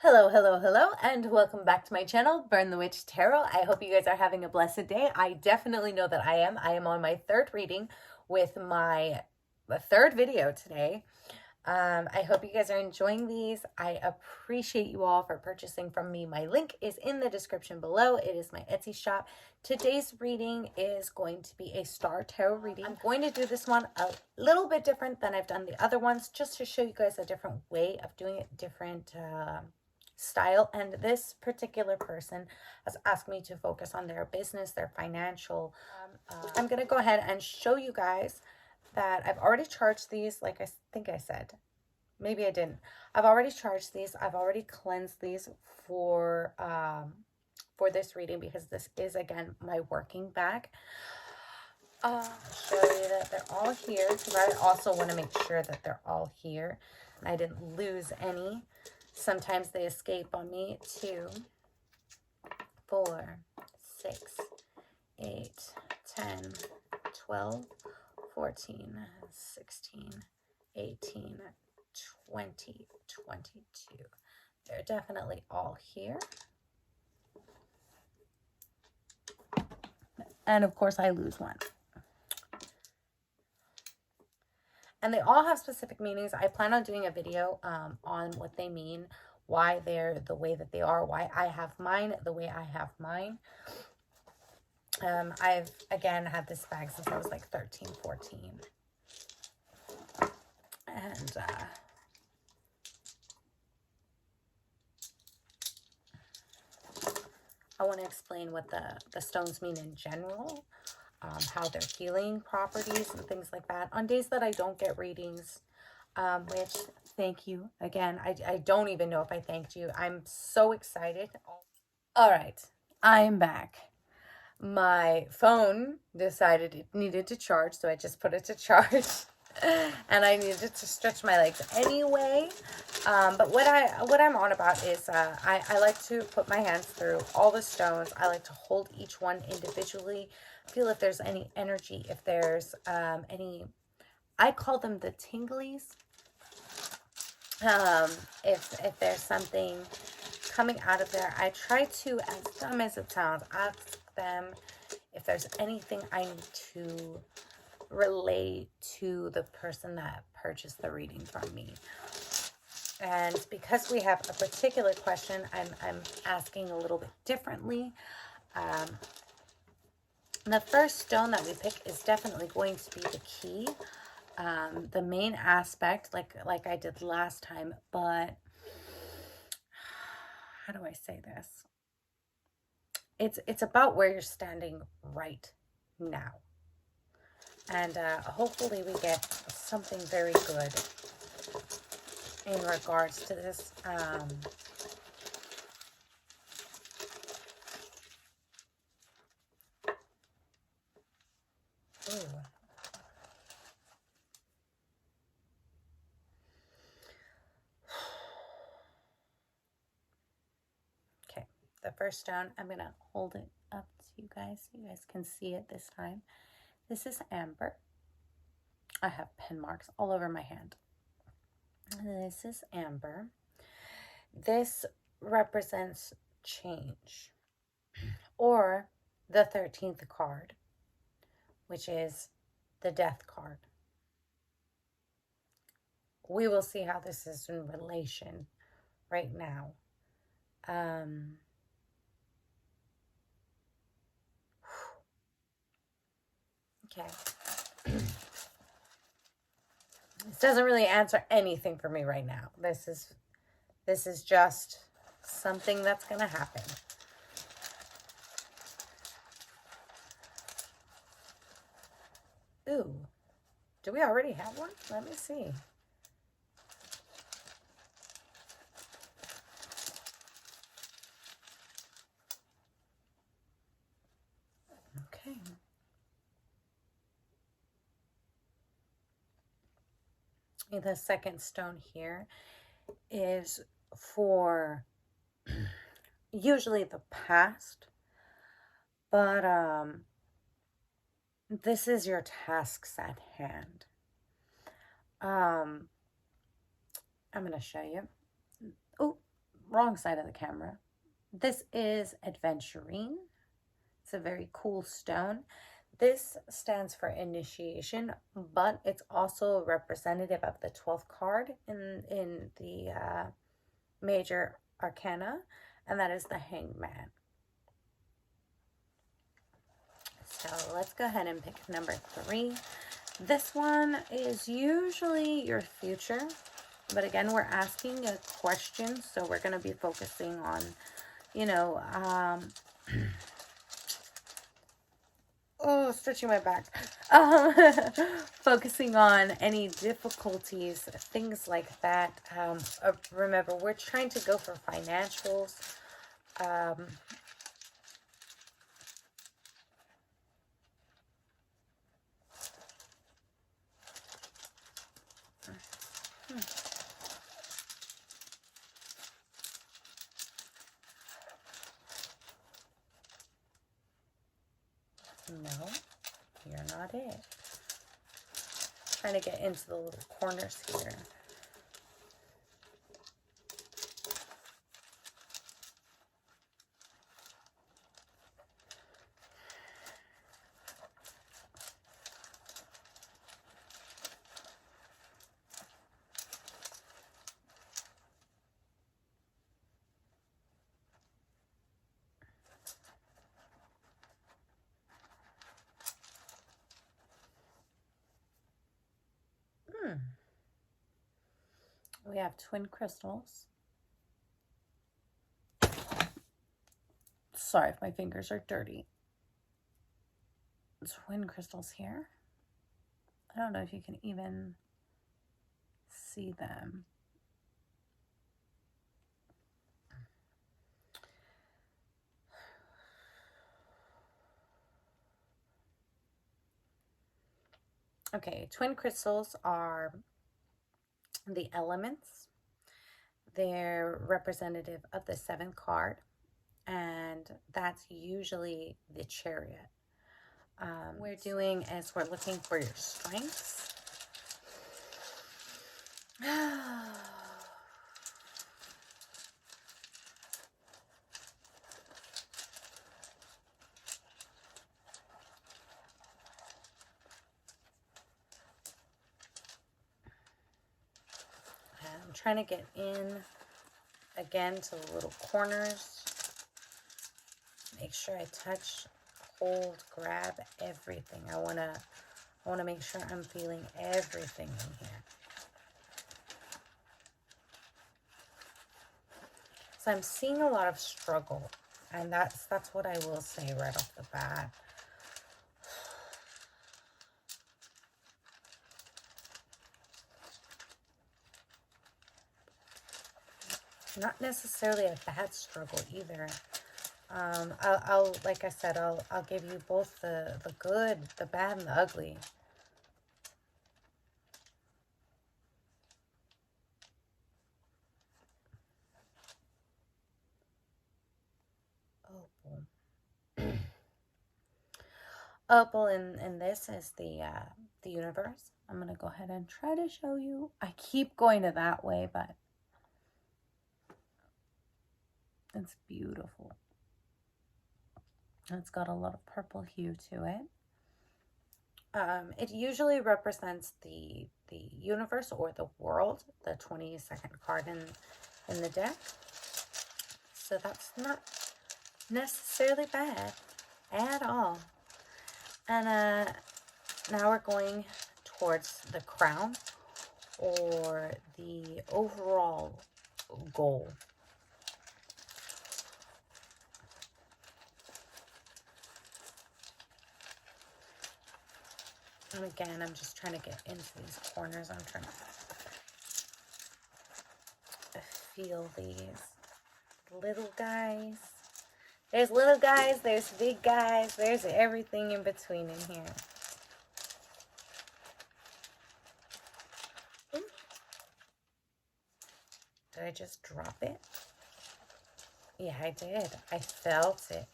Hello, hello, hello, and welcome back to my channel, Burn the Witch Tarot. I hope you guys are having a blessed day. I definitely know that I am. I am on my third reading with my third video today. I hope you guys are enjoying these. I appreciate you all for purchasing from me. My link is in the description below. It is my Etsy shop. Today's reading is going to be a Star Tarot reading. I'm going to do this one a little bit different than I've done the other ones, just to show you guys a different way of doing it, different style. And this particular person has asked me to focus on their business, their financial. I'm going to go ahead and show you guys that I've already charged these. Like I think I said, maybe I didn't. I've already charged these. I've already cleansed these for this reading, because this is, again, my working bag. I'll show you that they're all here, because I also want to make sure that they're all here and I didn't lose any. Sometimes they escape on me. 2, 4, 6, 8, 10, 12, 14, 16, 18, 20, 22. They're definitely all here. And of course I lose one. And they all have specific meanings. I plan on doing a video on what they mean, why they're the way that they are, why I have mine the way I have mine. I've, again, had this bag since I was like 13, 14. And I want to explain what the stones mean in general, how they're healing properties and things like that. On days that I don't get readings, which, thank you. Again, I don't even know if I thanked you. I'm so excited. All right, I'm back. My phone decided it needed to charge, so I just put it to charge. And I needed to stretch my legs anyway. But what I'm on about is I like to put my hands through all the stones. I like to hold each one individually, feel if there's any energy, if there's any, I call them the tinglies. If there's something coming out of there, I try to, as dumb as it sounds, ask them if there's anything I need to relay to the person that purchased the reading from me. And because we have a particular question, I'm asking a little bit differently. The first stone that we pick is definitely going to be the key, the main aspect, like I did last time. But how do I say this? It's about where you're standing right now. And hopefully we get something very good in regards to this. Okay, the first stone, I'm going to hold it up to you guys so you guys can see it this time. This is amber. I have pen marks all over my hand. This is amber. This represents change, or the 13th card, which is the death card. We will see how this is in relation right now. Okay. This doesn't really answer anything for me right now. This is just something that's going to happen. Ooh. Do we already have one? Let me see. Okay. The second stone here is for usually the past, but this is your tasks at hand. I'm going to show you. Oh, wrong side of the camera. This is Adventurine. It's a very cool stone. This stands for initiation, but it's also representative of the 12th card in the major arcana, and that is the Hangman. So let's go ahead and pick number 3. This one is usually your future, but again, we're asking a question, so we're going to be focusing on, you know, oh, stretching my back. Focusing on any difficulties, things like that. Remember, we're trying to go for financials. No, you're not it. Trying to get into the little corners here. We have twin crystals. Sorry if my fingers are dirty. Twin crystals here. I don't know if you can even see them. Okay, twin crystals are the elements. They're representative of the 7th card, and that's usually the Chariot. We're doing is we're looking for your strengths. I'm trying to get in again to the little corners. Make sure I touch, hold, grab everything. I wanna make sure I'm feeling everything in here. So I'm seeing a lot of struggle, and that's what I will say right off the bat. Not necessarily a bad struggle either. I'll like I said, I'll give you both the good, the bad, and the ugly. Opal. Opal in this is the universe. I'm gonna go ahead and try to show you. I keep going to that way, but it's beautiful. It's got a lot of purple hue to it. It usually represents the universe or the world, the 22nd card in the deck. So that's not necessarily bad at all. And now we're going towards the crown, or the overall goal. And again, I'm just trying to get into these corners. I'm trying to feel these little guys. There's little guys, there's big guys, there's everything in between in here. Did I just drop it? Yeah, I did. I felt it.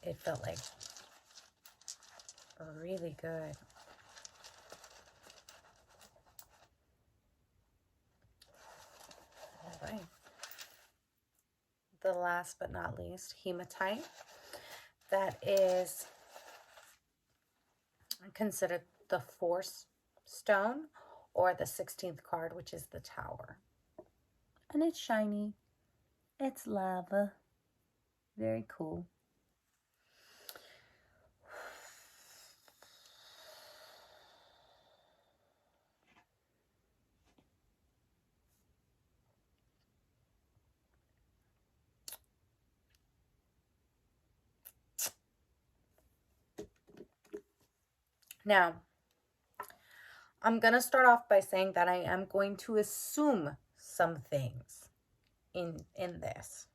It felt like really good. All right. the last but not least, hematite. That is considered the force stone, or the 16th card, which is the Tower. And it's shiny. It's lava. Very cool. Now, I'm going to start off by saying that I am going to assume some things in this,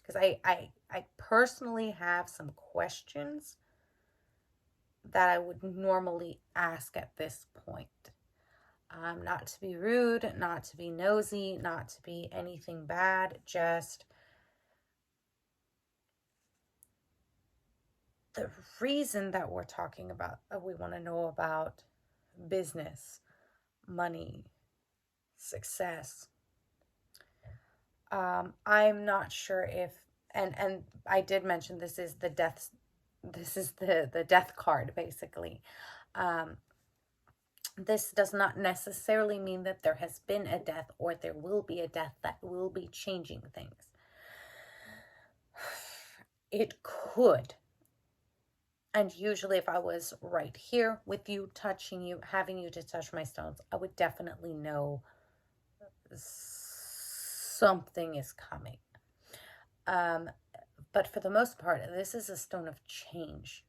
because I personally have some questions that I would normally ask at this point. Not to be rude, not to be nosy, not to be anything bad, just the reason that we're talking about, we want to know about business, money, success. I'm not sure if, and I did mention this is the death card, basically. This does not necessarily mean that there has been a death or there will be a death that will be changing things. It could. And usually if I was right here with you, touching you, having you to touch my stones, I would definitely know something is coming. But for the most part, this is a stone of change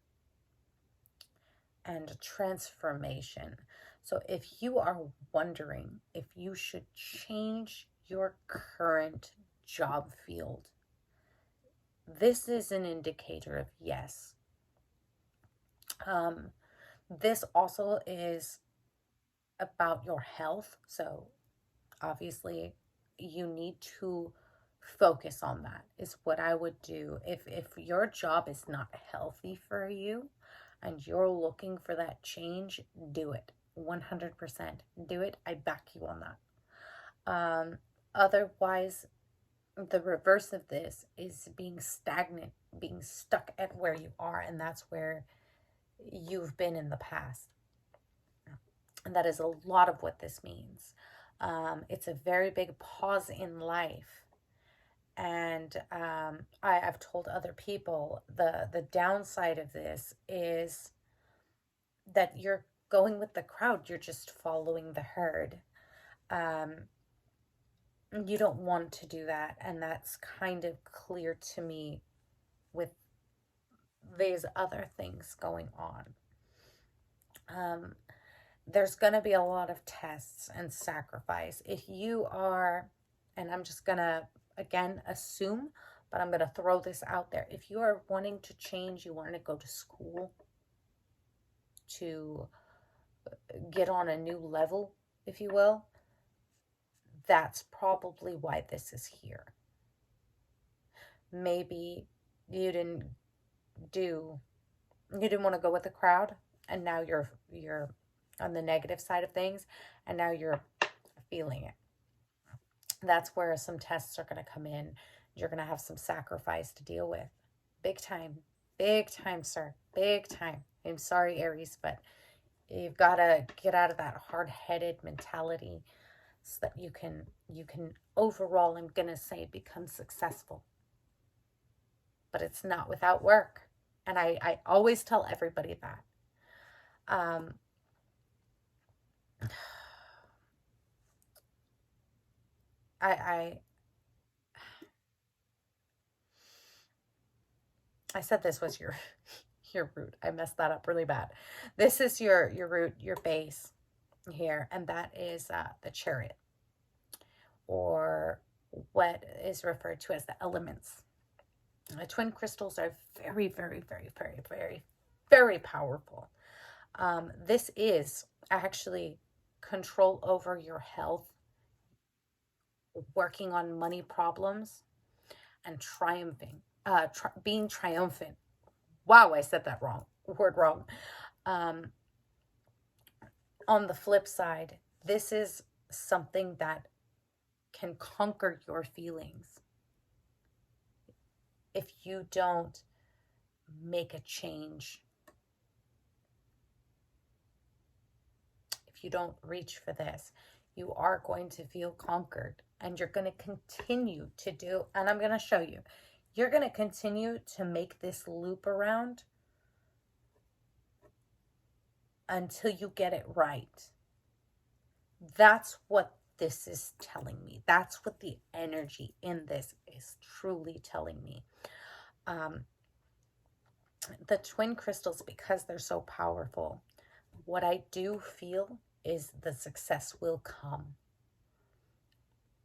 and transformation. So if you are wondering if you should change your current job field, this is an indicator of yes. This also is about your health. So obviously you need to focus on that, is what I would do. If your job is not healthy for you and you're looking for that change, do it. 100% do it. I back you on that. Otherwise, the reverse of this is being stagnant, being stuck at where you are, and that's where you've been in the past. And that is a lot of what this means. It's a very big pause in life. And I've told other people the downside of this is that you're going with the crowd. You're just following the herd. You don't want to do that. And that's kind of clear to me with these other things going on. There's going to be a lot of tests and sacrifice. If you are, and I'm just going to, again, assume, but I'm going to throw this out there. If you are wanting to change, you want to go to school to get on a new level, if you will, that's probably why this is here. Maybe you didn't want to go with the crowd, and now you're on the negative side of things, and now you're feeling it. That's where some tests are going to come in. You're going to have some sacrifice to deal with. Big time, sir. Big time. I'm sorry, Aries, but you've got to get out of that hard-headed mentality so that you can overall, I'm going to say, become successful. But it's not without work. And I always tell everybody that. I said this was your root. I messed that up really bad. This is your root, your base here, and that is the Chariot, or what is referred to as the elements. The twin crystals are very, very, very, very, very, very powerful. This is actually control over your health, working on money problems, and triumphing, being triumphant. Wow, I said that word wrong. On the flip side, this is something that can conquer your feelings. if you don't make a change, if you don't reach for this, you are going to feel conquered, and you're going to continue to do, and I'm going to show you, you're going to continue to make this loop around until you get it right. That's what this is telling me. That's what the energy in this is truly telling me. The twin crystals, because they're so powerful, what I do feel is the success will come.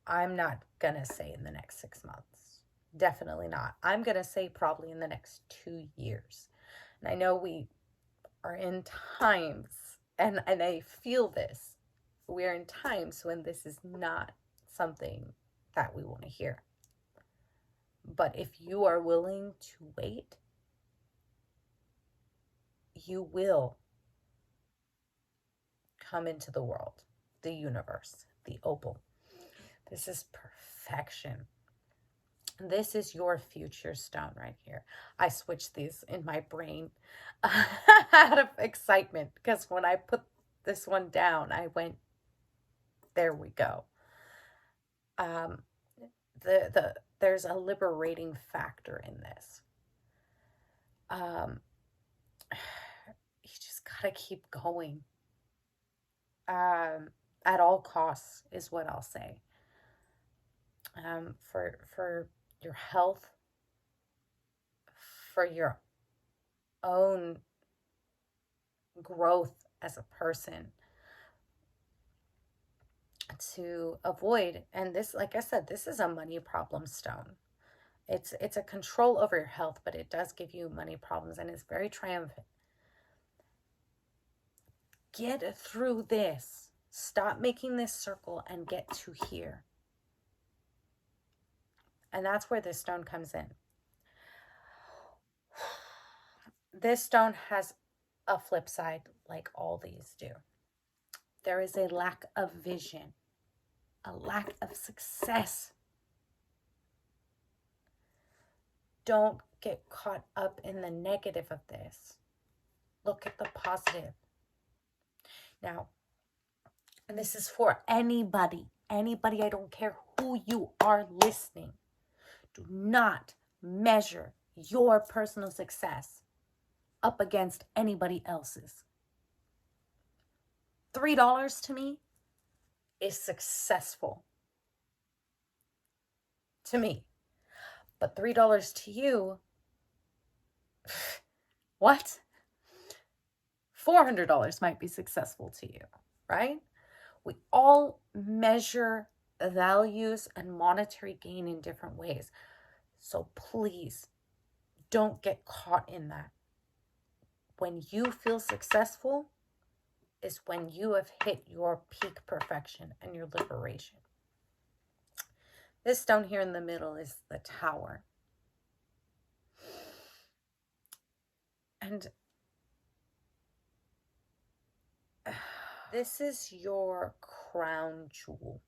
I'm not going to say in the next 6 months. Definitely not. I'm going to say probably in the next 2 years. And I know we are in times, and I feel this, we're in times when this is not something that we want to hear. But if you are willing to wait, you will come into the world, the universe, the opal. This is perfection. This is your future stone right here. I switched these in my brain out of excitement, because when I put this one down, I went, there we go. There's a liberating factor in this. You just gotta keep going. At all costs is what I'll say. For your health, for your own growth as a person, to avoid, and this, like I said, this is a money problem stone. It's a control over your health, but it does give you money problems, and it's very triumphant. Get through this. Stop making this circle and get to here. And that's where this stone comes in. This stone has a flip side, like all these do. There is a lack of vision, a lack of success. Don't get caught up in the negative of this. Look at the positive. Now, and this is for anybody, I don't care who you are listening. Do not measure your personal success up against anybody else's. $3 to me is successful. To me. But $3 to you, what? $400 might be successful to you, right? We all measure values and monetary gain in different ways. So please don't get caught in that. When you feel successful is when you have hit your peak perfection and your liberation. This stone here in the middle is the Tower. And this is your crown jewel.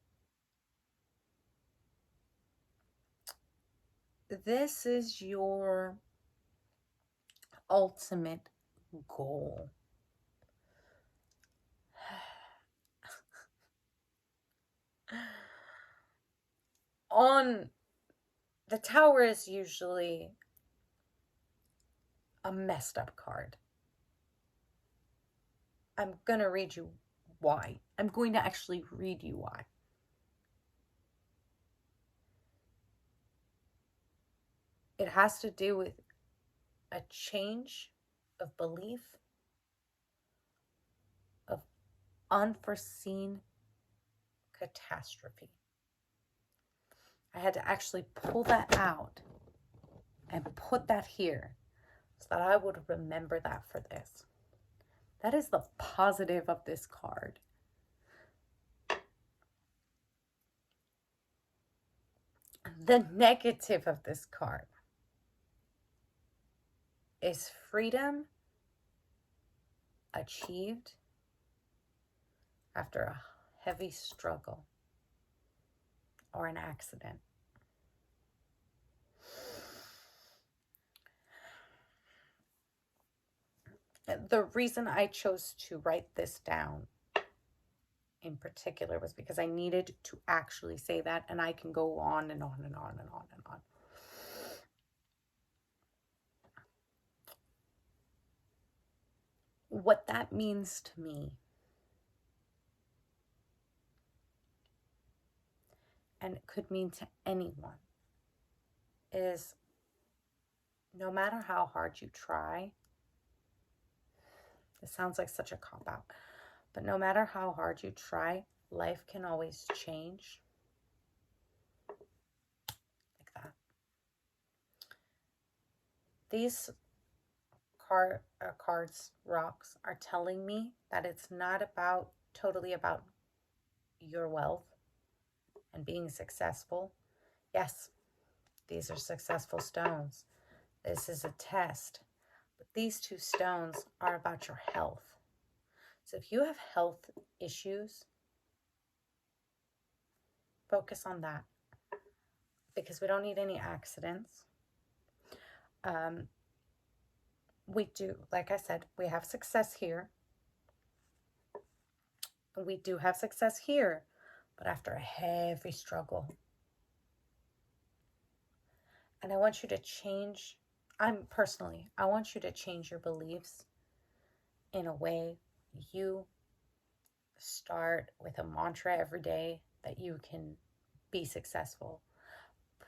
This is your ultimate goal. On the Tower is usually a messed up card. I'm going to read you why. I'm going to actually read you why. It has to do with a change of belief, of unforeseen catastrophe. I had to actually pull that out and put that here so that I would remember that for this. That is the positive of this card. The negative of this card is freedom achieved after a heavy struggle or an accident. the reason I chose to write this down in particular was because I needed to actually say that, and I can go on and on and on and on and on. What that means to me, and it could mean to anyone, is no matter how hard you try, it sounds like such a cop-out, but no matter how hard you try, life can always change. Like that. These rocks are telling me that it's not totally about your wealth and being successful. Yes, these are successful stones. This is a test. But these two stones are about your health. So if you have health issues, focus on that. Because we don't need any accidents. We do, like I said, we have success here. We do have success here, but after a heavy struggle. And I want you to change, I want you to change your beliefs in a way you start with a mantra every day that you can be successful.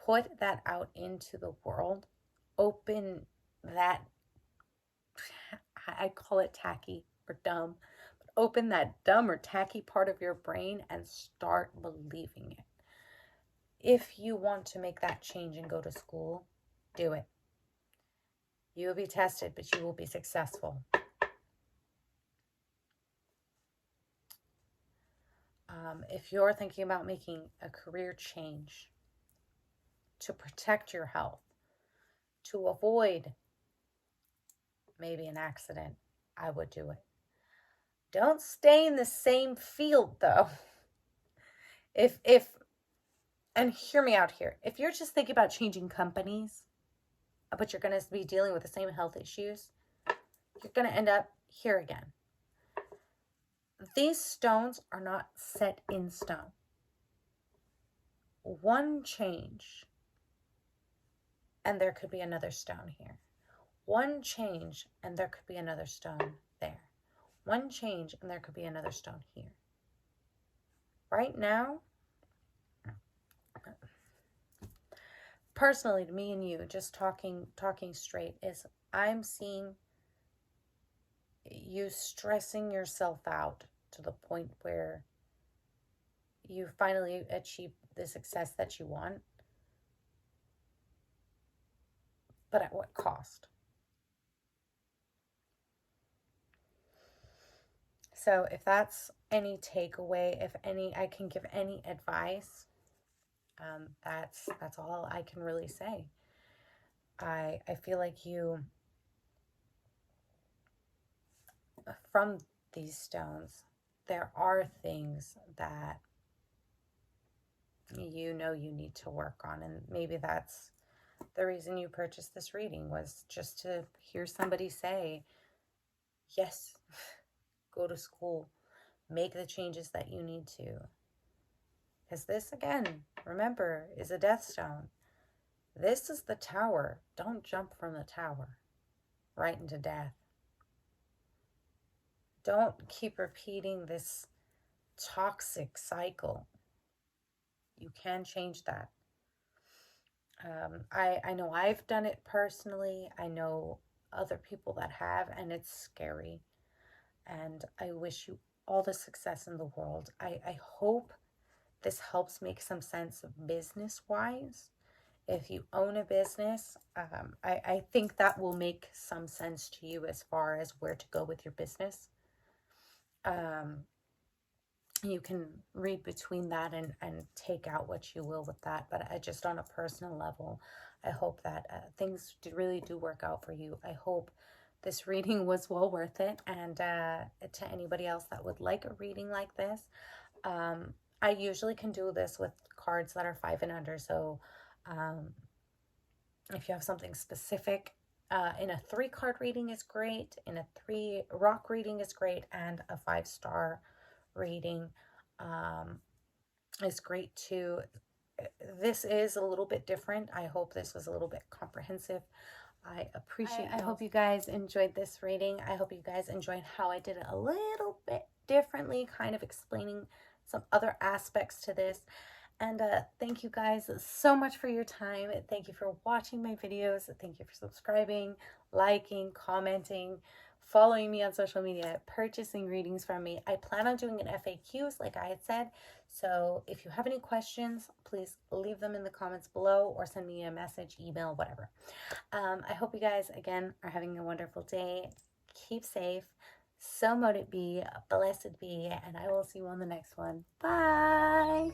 Put that out into the world. Open that, I call it tacky or dumb, but open that dumb or tacky part of your brain and start believing it. If you want to make that change and go to school, do it. You will be tested, but you will be successful. If you're thinking about making a career change to protect your health, to avoid maybe an accident, I would do it. Don't stay in the same field though. And hear me out here. If you're just thinking about changing companies, but you're going to be dealing with the same health issues, you're going to end up here again. These stones are not set in stone. One change, and there could be another stone here. One change, and there could be another stone there. One change, and there could be another stone here. Right now, personally, to me and you, just talking straight, is I'm seeing you stressing yourself out to the point where you finally achieve the success that you want. But at what cost? So if that's any takeaway, if any, I can give any advice, that's all I can really say. I feel like you, from these stones, there are things that you know you need to work on, and maybe that's the reason you purchased this reading, was just to hear somebody say, yes, go to school, make the changes that you need to. Because this, again, remember, is a death stone. This is the tower. Don't jump from the tower right into death. Don't keep repeating this toxic cycle. You can change that. I know I've done it personally. I know other people that have, and it's scary. And I wish you all the success in the world. I hope this helps make some sense business-wise. If you own a business, I think that will make some sense to you as far as where to go with your business. You can read between that and take out what you will with that. But just on a personal level, I hope that things really do work out for you. I hope this reading was well worth it. And to anybody else that would like a reading like this, I usually can do this with cards that are 5 and under. So if you have something specific in a 3-card reading is great, in a 3 rock reading is great, and a 5-star reading is great too. This is a little bit different. I hope this was a little bit comprehensive. I appreciate I hope you guys enjoyed this reading. I hope you guys enjoyed how I did it a little bit differently, kind of explaining some other aspects to this. And thank you guys so much for your time. Thank you for watching my videos. Thank you for subscribing, liking, commenting, following me on social media, purchasing readings from me. I plan on doing an FAQs like I had said. So if you have any questions, please leave them in the comments below or send me a message, email, whatever. I hope you guys, again, are having a wonderful day. Keep safe. So mote it be, blessed be, and I will see you on the next one. Bye!